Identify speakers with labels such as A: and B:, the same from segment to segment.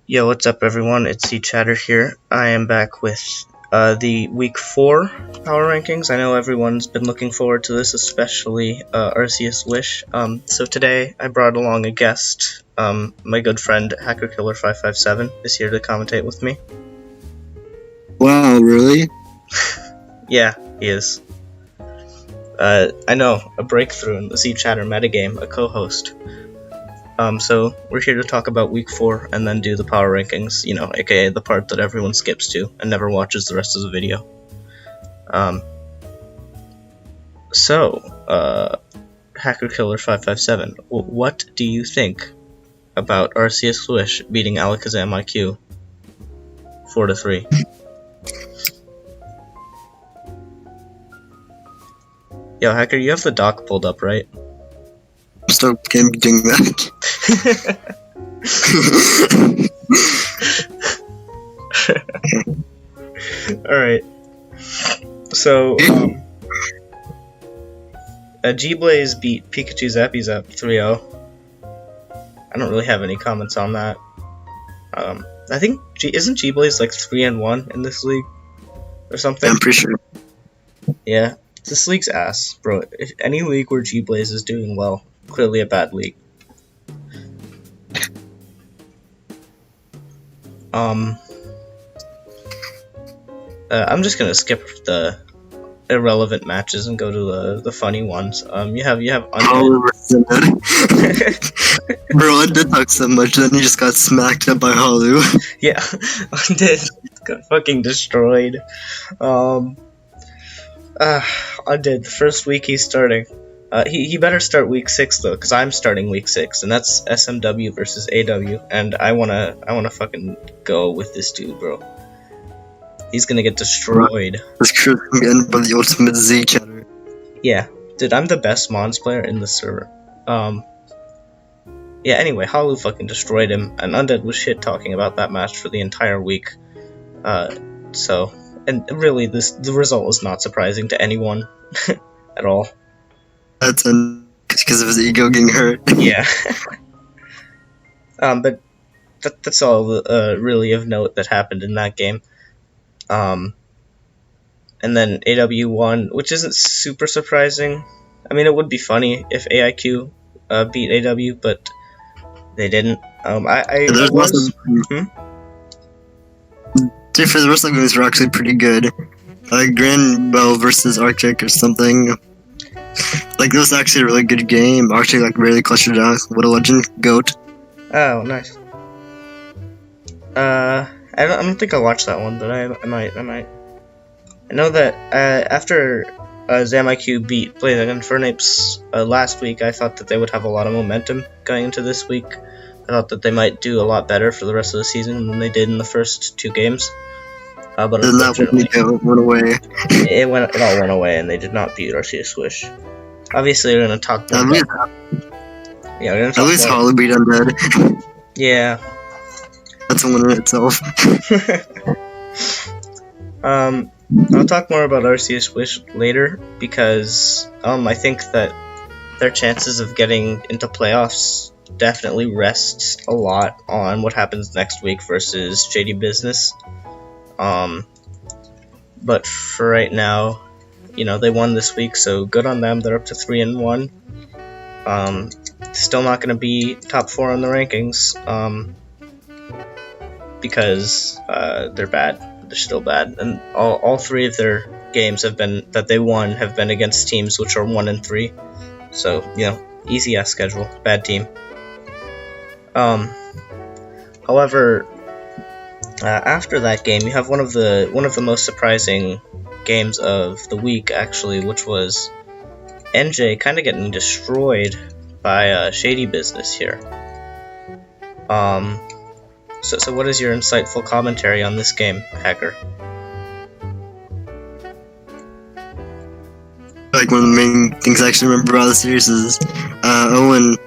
A: Yo, what's up everyone? It's C-Chatter here. I am back with the Week 4 Power Rankings. I know everyone's been looking forward to this, especially Arceus Wish. So today I brought along a guest. My good friend HackerKiller 557 is here to commentate with me.
B: Wow, really?
A: Yeah, he is. I know, a breakthrough in the C-Chatter metagame, a co-host. So we're here to talk about Week 4 and then do the Power Rankings, aka the part that everyone skips to and never watches the rest of the video. HackerKiller557, what do you think about Arceus Wish beating Alakazam IQ 4-3? Yo, Hacker, you have the doc pulled up, right?
B: Still can't be doing that.
A: Alright. So, G-Blaze beat Pikachu Zappy Zap 3-0. I don't really have any comments on that. I think, isn't G-Blaze like 3-1 in this league? Or something?
B: Yeah, I'm pretty sure.
A: Yeah. This league's ass, bro. If any league where G-Blaze is doing well, clearly a bad league. I'm just gonna skip the irrelevant matches and go to the funny ones. You have
B: Undead. Bro, Undead talked so much, then he just got smacked up by Halu.
A: Yeah, Undead got fucking destroyed. Undead, first week he's starting. He better start week 6 though, cause I'm starting week 6, and that's SMW versus AW, and I wanna fucking go with this dude, bro. He's gonna get destroyed.
B: This crew's gonna be ended by the ultimate Z chatter.
A: Yeah, dude, I'm the best Mons player in the server. Yeah. Anyway, Halu fucking destroyed him, and Undead was shit talking about that match for the entire week. And really, the result was not surprising to anyone at all.
B: That's because of his ego getting hurt.
A: Yeah. But that's all really of note that happened in that game. And then AW won, which isn't super surprising. I mean, it would be funny if AIQ beat AW, but they didn't. For
B: the rest of the games were actually pretty good. Like Grand Bell versus Arctic or something. Like, this was actually a really good game. Arctic like really clutched it out. What a legend, GOAT.
A: Oh, nice. I don't think I watched that one, but I might. I know that after ZamIQ beat Blazing Infernape's last week, I thought that they would have a lot of momentum going into this week. I thought that they might do a lot better for the rest of the season than they did in the first 2 games. But unfortunately,
B: it went away.
A: It all went away, and they did not beat Arceus Wish. Obviously, we're gonna talk more.
B: At least Halu beat Undead.
A: Yeah.
B: That's a winner in itself.
A: I'll talk more about Arceus Wish later, because I think that their chances of getting into playoffs definitely rests a lot on what happens next week versus Shady Business. But for right now, they won this week, so good on them. They're up to 3-1. Still not going to be top 4 on the rankings, because they're bad. They're still bad, and all 3 of their games have been against teams which are 1-3. So easy ass schedule, bad team. However, after that game, you have one of the most surprising games of the week, actually, which was NJ kind of getting destroyed by Shady Business here. So what is your insightful commentary on this game, Hacker?
B: Like, one of the main things I actually remember about the series is Owen,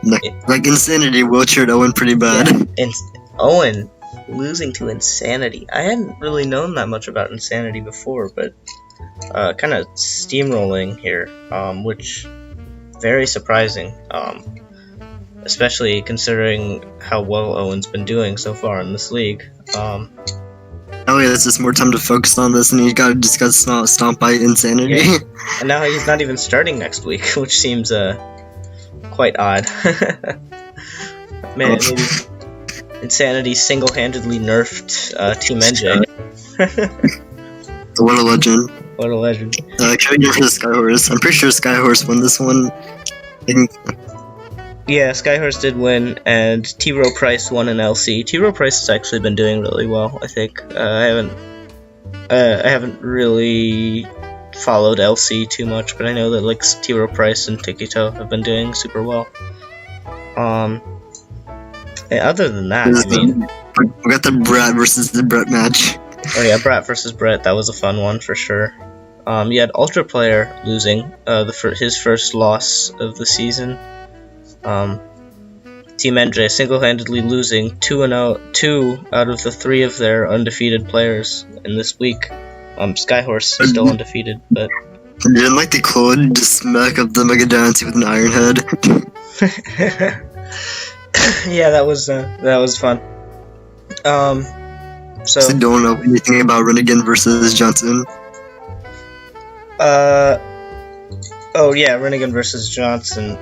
B: like Insanity wheelchaired Owen pretty bad.
A: Yeah, Owen losing to Insanity. I hadn't really known that much about Insanity before, but kind of steamrolling here, which very surprising. especially considering how well Owen's been doing so far in this league.
B: Oh yeah, there's just more time to focus on this, and you gotta discuss Stomp by Insanity.
A: Yeah. And now he's not even starting next week, which seems quite odd. Man, maybe Insanity single-handedly nerfed Team NJ.
B: What a legend.
A: What a legend.
B: Can we go for the Skyhorse? I'm pretty sure Skyhorse won this one.
A: Yeah, Skyhorse did win, and T-Row Price won an LC. T-Row Price has actually been doing really well, I think. I haven't really followed LC too much, but I know that like T-Row Price and Tikito have been doing super well. Other than that, I mean,
B: we got the Brat versus the Brett match.
A: Oh yeah, Brat versus Brett. That was a fun one for sure. You had Ultra Player losing his first loss of the season. Team NJ single-handedly losing 2 out of the 3 of their undefeated players in this week. Skyhorse is still undefeated, but
B: didn't like the Claude just smack up the Mega Dynasty with an Iron Head.
A: Yeah, that was fun. So
B: I don't know anything about Renegade versus Johnson.
A: Oh yeah, Renegade versus Johnson.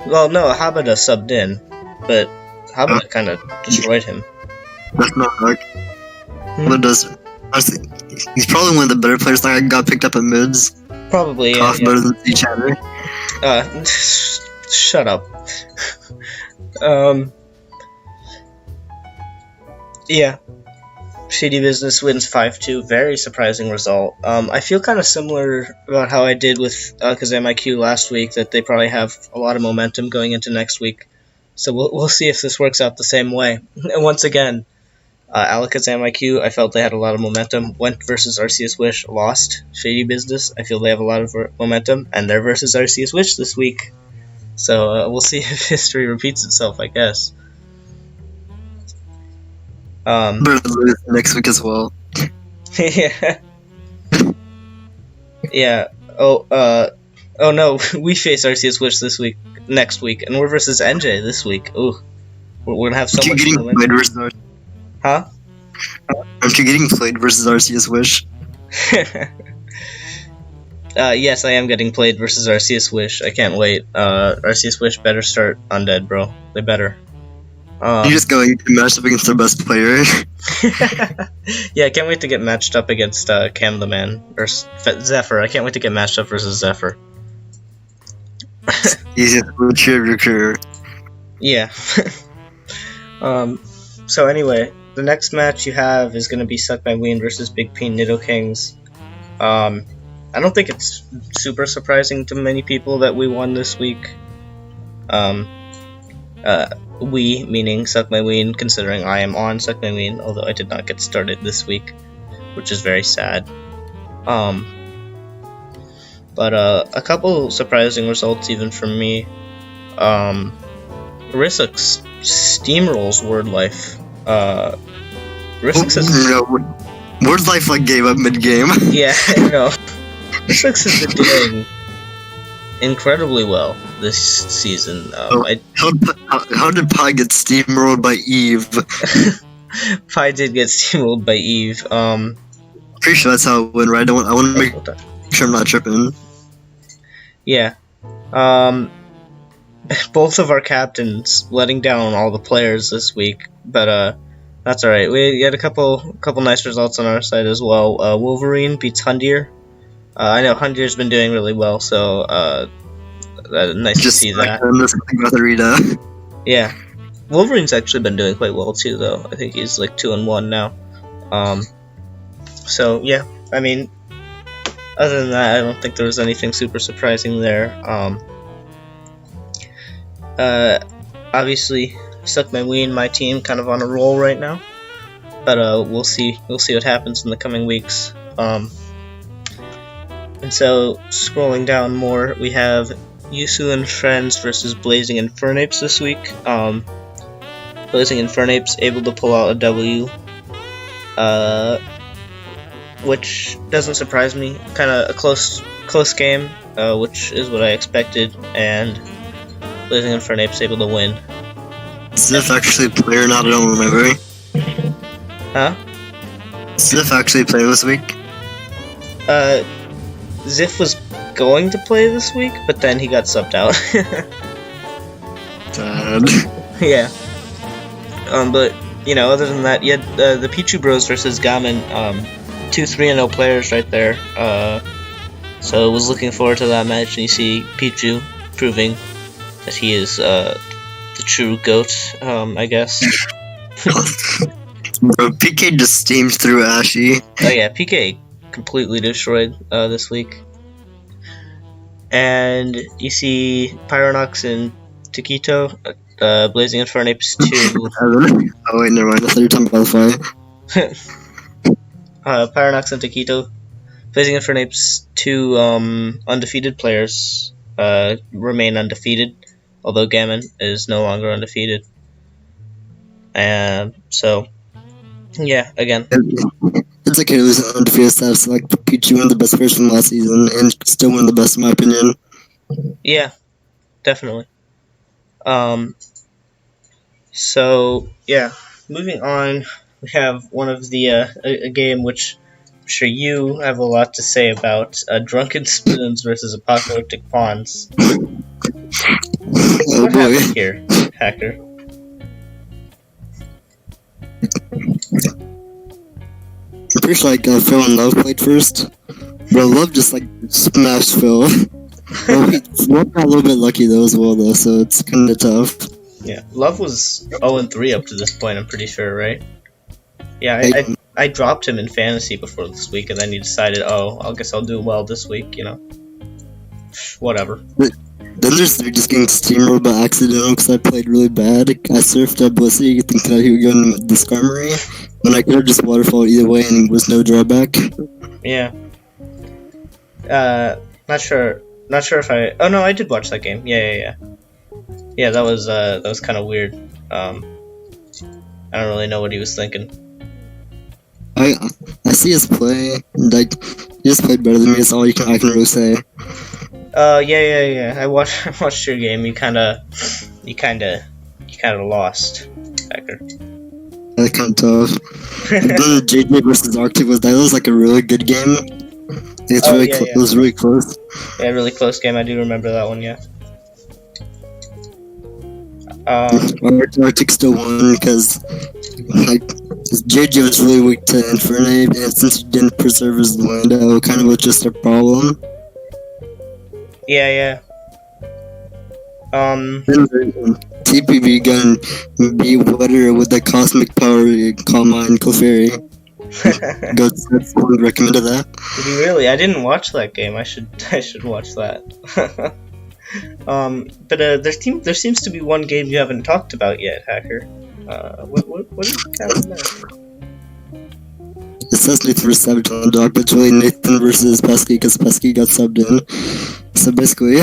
A: Well, no, Habada subbed in, but Habada kind of destroyed him.
B: That's not like. What does? Honestly, he's probably one of the better players that got picked up at mids.
A: Probably, yeah.
B: Off better than each other.
A: Shut up. Yeah. Shady Business wins 5-2. Very surprising result. I feel kind of similar about how I did with Kazam IQ last week, that they probably have a lot of momentum going into next week. So we'll see if this works out the same way. And once again, Alakazam IQ, I felt they had a lot of momentum. Went versus Arceus Wish, lost. Shady Business, I feel they have a lot of momentum, and they're versus Arceus Wish this week. So we'll see if history repeats itself, I guess.
B: Next week as well.
A: Yeah. Yeah. Oh no, we face Arceus Wish next week, and we're versus NJ this week. Ooh, we're gonna have so much momentum. Huh?
B: Aren't you getting played versus Arceus Wish?
A: Yes, I am getting played versus Arceus Wish. I can't wait. Arceus Wish better start Undead, bro. They better.
B: You're just going to match up against their best player.
A: Yeah, I can't wait to get matched up against Cam the Man or Zephyr. I can't wait to get matched up versus Zephyr.
B: Easiest of your career.
A: Yeah. So anyway, the next match you have is going to be Suck My Ween versus Big P Nido Kings. I don't think it's super surprising to many people that we won this week. We, meaning Suck My Ween, considering I am on Suck My Ween, although I did not get started this week, which is very sad. But a couple surprising results even from me. Risux steamrolls Word Life. Risux is...
B: Word Life like gave up mid-game.
A: Yeah, I know. Risux has been doing incredibly well this season.
B: How did Pi get steamrolled by Eve?
A: Pi did get steamrolled by Eve.
B: Pretty sure that's how it went, right? I want to make sure I'm not tripping.
A: Yeah. Both of our captains letting down all the players this week, but that's alright. We had a couple nice results on our side as well. Wolverine beats Hundier. I know Hundier's been doing really well, so nice to see that. Yeah, Wolverine's actually been doing quite well too, though. I think he's like 2-1 now. So yeah, I mean, other than that, I don't think there was anything super surprising there. Obviously, Suck My Ween, my team, kind of on a roll right now, but we'll see what happens in the coming weeks. And so, scrolling down more, we have Yusu and Friends versus Blazing Infernapes this week. Blazing Infernapes able to pull out a W, which doesn't surprise me. Kind of a close game, which is what I expected. And Blazing Infernape's able to win.
B: Does Ziff actually play or not? I don't remember.
A: Huh?
B: Does Ziff actually play this week?
A: Ziff was going to play this week, but then he got subbed out.
B: Sad.
A: Yeah. But, you know, other than that, you had the Pichu Bros versus Gammon, 2 3-0 players right there. So I was looking forward to that match, and you see Pichu proving that he is the true GOAT, I guess.
B: Bro, PK just steamed through Ashy.
A: Oh yeah, PK completely destroyed this week. And you see Pyronox and Taquito, Blazing Infernape's 2.
B: Oh wait, never mind. I thought you were talking about the fight.
A: Pyronox and Taquito, Blazing Infernape's 2 undefeated players remain undefeated, although Gammon is no longer undefeated. And so, yeah, again.
B: It's okay to lose an undefeated status. Like Pichu, one of the best players from last season, and still one of the best in my opinion.
A: Yeah, definitely. So yeah, moving on, we have one of the a game which I'm sure you have a lot to say about: Drunken Spoons versus Apocalyptic Pawns.
B: Oh
A: What
B: boy.
A: happened here, Hacker?
B: I'm pretty sure Phil and Love played first. Bro, Love just smashed Phil. Love got a little bit lucky though as well though, so it's kinda tough.
A: Yeah, Love was 0-3 up to this point, I'm pretty sure, right? Yeah, I dropped him in fantasy before this week, and then he decided, oh, I guess I'll do well this week, you know. Whatever.
B: Then there's just getting steamrolled by accident because I played really bad. I surfed up Blissey thinking that he would go in the Skarmory, when I could have just waterfall either way and there was no drawback.
A: Yeah. Not sure if I... Oh no, I did watch that game. Yeah. Yeah, that was kind of weird. I don't really know what he was thinking.
B: I see his play. He just played better than me. That's all I can really say.
A: Yeah. I watched your game. You kind of lost, Hacker.
B: That's kind of tough. And then JJ versus Arctic was a really good game. It was really close.
A: Yeah, really close game. I do remember that one. Yeah.
B: Arctic still won because JJ was really weak to Infernape, and since he didn't preserve his window, it kind of was just a problem.
A: Yeah.
B: TPV gun be wetter with the cosmic power Calm Mind Clefairy. Go recommended that.
A: Did you really? I didn't watch that game. I should watch that. But there seems to be one game you haven't talked about yet, Hacker. What is happening there?
B: It says Nathan versus Savage on the dock, but it's really Nathan versus Pesky because Pesky got subbed in. So basically,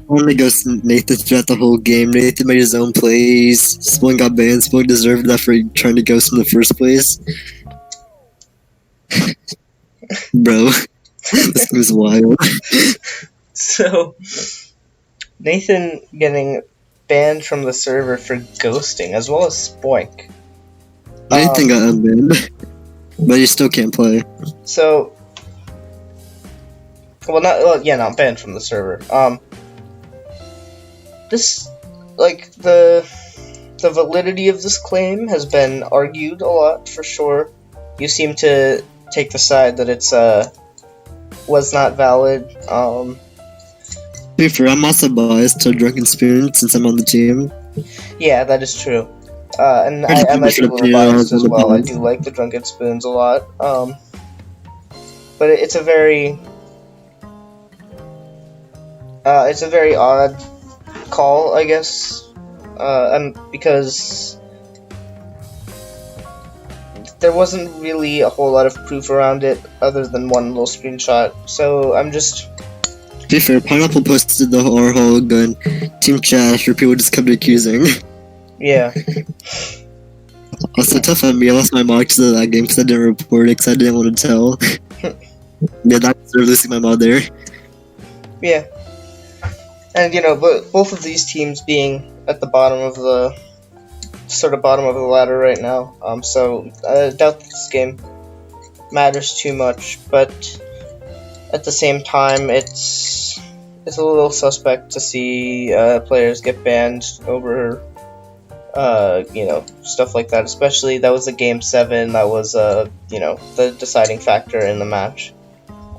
B: only goes Nathan throughout the whole game. Nathan made his own plays. Spling got banned. Spling deserved that for trying to ghost in the first place. Bro, this was wild.
A: So, Nathan getting banned from the server for ghosting, as well as Spoink.
B: Nathan got unbanned, but he still can't play.
A: So, not banned from the server. This, the validity of this claim has been argued a lot, for sure. You seem to take the side that it's, was not valid.
B: To be fair, I'm also biased to Drunken Spoon since I'm on the team.
A: Yeah, that is true. And I might be a little biased as well. I do like the Drunken Spoons a lot. But it's a very odd call, I guess. Because there wasn't really a whole lot of proof around it other than one little screenshot. So I'm just...
B: To be fair, Pineapple posted our whole gun team chat for people just kept accusing.
A: Yeah.
B: Also, tough on me. I lost my marks to that game because I didn't report it because I didn't want to tell. Yeah, that's losing my mod there.
A: Yeah, and both of these teams being at the bottom of the bottom of the ladder right now. So I doubt this game matters too much, but at the same time, it's a little suspect to see players get banned over stuff like that. Especially that was a game 7. That was the deciding factor in the match.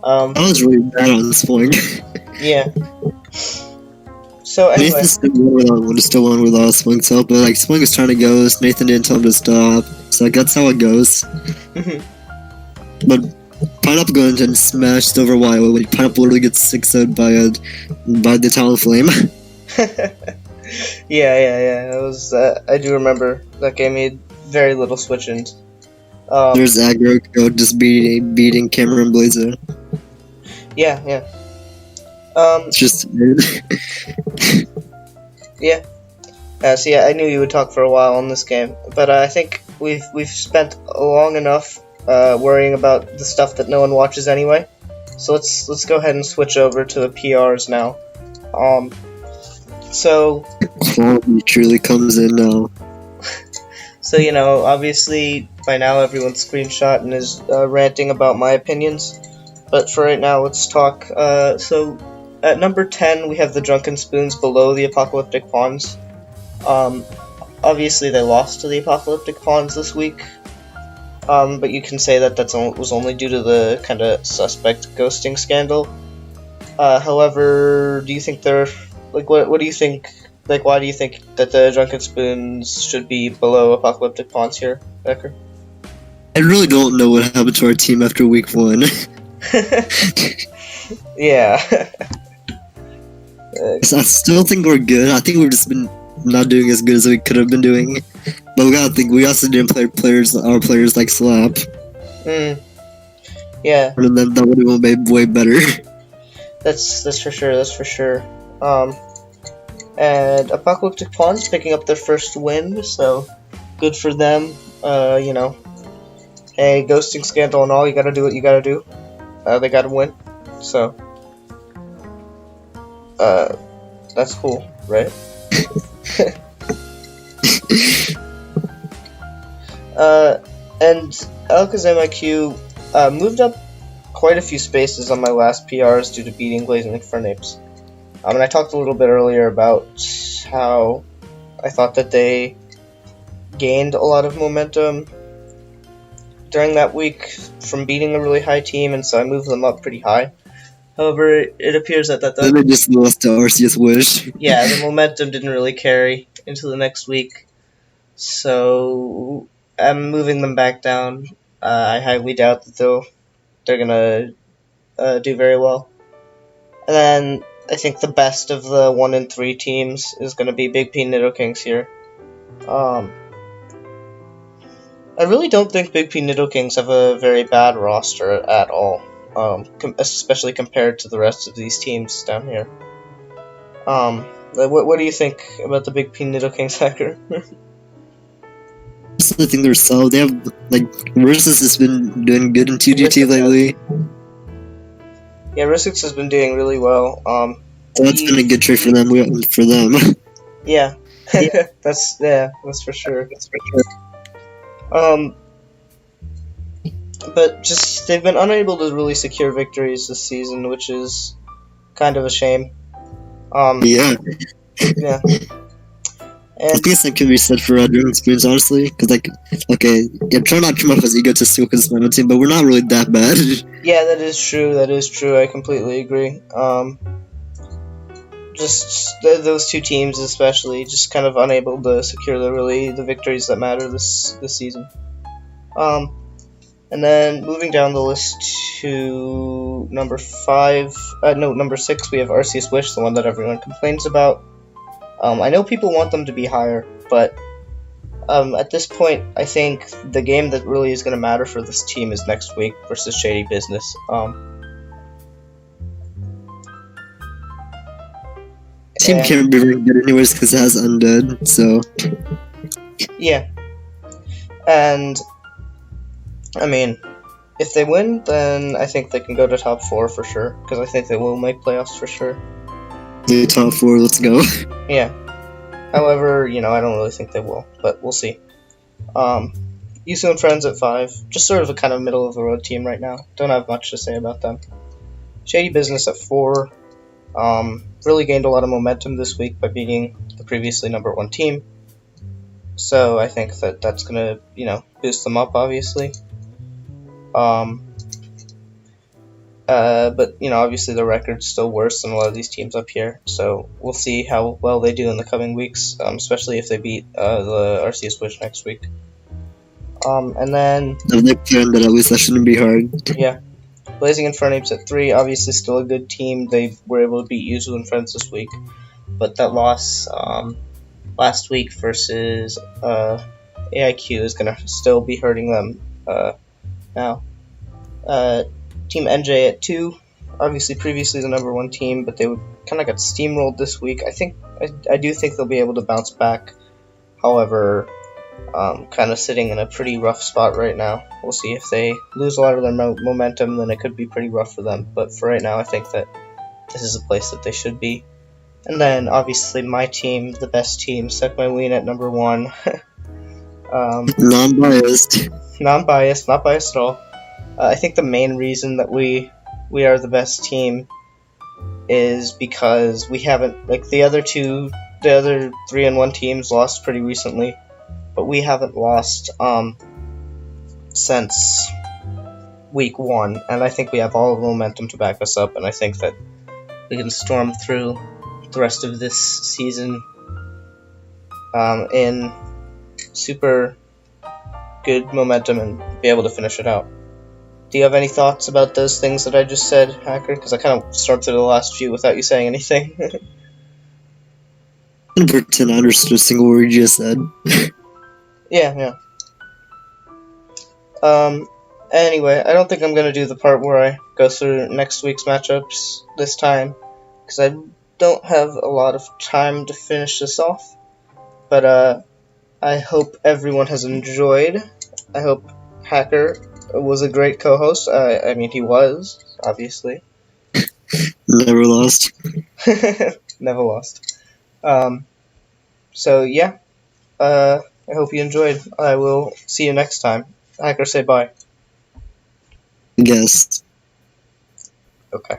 B: That was really bad on Spling.
A: Yeah. So anyway,
B: Nathan still won without Spling's help, but like Spling was trying to ghost, Nathan didn't tell him to stop. So like that's how it goes. But Pineapple goes and smashed over Wildwood when Pineapple literally gets 6-0'd by the Talonflame.
A: yeah. It was. I do remember that game. He had very little switch-ins.
B: There's aggro code just beating Cameron Blazer.
A: Yeah.
B: It's just weird.
A: Yeah. So yeah, I knew you would talk for a while on this game, but I think we've spent long enough worrying about the stuff that no one watches anyway. So let's go ahead and switch over to the PRs now. So
B: Quality truly comes in now.
A: So obviously by now everyone's screenshot and is ranting about my opinions. But for right now, let's talk. So at number 10, we have the Drunken Spoons below the Apocalyptic Pawns. Obviously, they lost to the Apocalyptic Pawns this week. But you can say that was only due to the kind of suspect ghosting scandal. However, do you think they're what do you think? Why do you think that the Drunken Spoons should be below Apocalyptic Pawns here, Becker?
B: I really don't know what happened to our team after week 1.
A: Yeah.
B: I still think we're good. I think we've just been not doing as good as we could have been doing. But we gotta think we also didn't play our players like Slap.
A: Yeah.
B: And then that would have been way better.
A: That's for sure. And Apocalyptic Pawns picking up their first win, so good for them. Hey, ghosting scandal and all, you gotta do what you gotta do. They gotta win, so that's cool, right? And Alakazam IQ moved up quite a few spaces on my last PRs due to beating Blazing Fernapes. And I talked a little bit earlier about how I thought that they gained a lot of momentum during that week from beating a really high team, and so I moved them up pretty high. However, it appears that
B: Then they just lost to Arceus Wish.
A: Yeah, the momentum didn't really carry into the next week, so I'm moving them back down. I highly doubt that they're gonna do very well. And then I think the best of the 1 and 3 teams is gonna be Big P Nidokings here. I really don't think Big P Nidokings have a very bad roster at all, especially compared to the rest of these teams down here. What do you think about the Big P Nidokings, Hacker?
B: I think they're solid. They have Versus has been doing good in TDT lately.
A: Yeah, Risix has been doing really well.
B: So that's been a good trade for them.
A: Yeah, that's for sure. But just they've been unable to really secure victories this season, which is kind of a shame.
B: Yeah.
A: And
B: I guess that can be said for Drunken Spoons, honestly, because try not to come off as egotistical because it's my own team, but we're not really that bad.
A: Yeah, that is true. I completely agree. Just those two teams, especially, just kind of unable to secure the victories that matter this season. And then moving down the list to number 6, we have Arceus Wish, the one that everyone complains about. I know people want them to be higher, but at this point, I think the game that really is going to matter for this team is next week versus Shady Business.
B: Team can't be very good anyways because it has Undead, so...
A: Yeah. And, I mean, if they win, then I think they can go to top 4 for sure, because I think they will make playoffs for sure.
B: The top 4, let's go.
A: Yeah. However, I don't really think they will, but we'll see. Yusu and Friends at 5, just sort of a kind of middle of the road team right now. Don't have much to say about them. Shady Business at 4, really gained a lot of momentum this week by beating the previously number 1 team. So I think that that's gonna, boost them up, obviously. But obviously the record's still worse than a lot of these teams up here. So we'll see how well they do in the coming weeks, especially if they beat the RCS Wish next week. And then
B: If they planned that, at least that shouldn't be hard.
A: yeah, Blazing Infernape's at 3, obviously still a good team. They were able to beat Yuzu and Friends this week, but that loss last week versus AIQ is going to still be hurting them now. Team NJ at 2, obviously previously the number 1 team, but they kind of got steamrolled this week. I do think they'll be able to bounce back. However, kind of sitting in a pretty rough spot right now. We'll see if they lose a lot of their momentum, then it could be pretty rough for them. But for right now, I think that this is a place that they should be. And then, obviously, my team, the best team, Set My Ween at number 1.
B: Non-biased.
A: Not biased at all. I think the main reason that we are the best team is because we haven't, like the other 3-1 teams lost pretty recently, but we haven't lost since week 1, and I think we have all the momentum to back us up, and I think that we can storm through the rest of this season in super good momentum and be able to finish it out. Do you have any thoughts about those things that I just said, Hacker? Because I kind of stormed through the last few without you saying anything.
B: I'm gonna pretend I understood a single word you just said.
A: Yeah. Anyway, I don't think I'm going to do the part where I go through next week's matchups this time, because I don't have a lot of time to finish this off. But, I hope everyone has enjoyed. I hope Hacker was a great co-host. I mean, he was, obviously.
B: Never lost.
A: Never lost. So, yeah. I hope you enjoyed. I will see you next time. Hacker, say bye.
B: Guess.
A: Okay.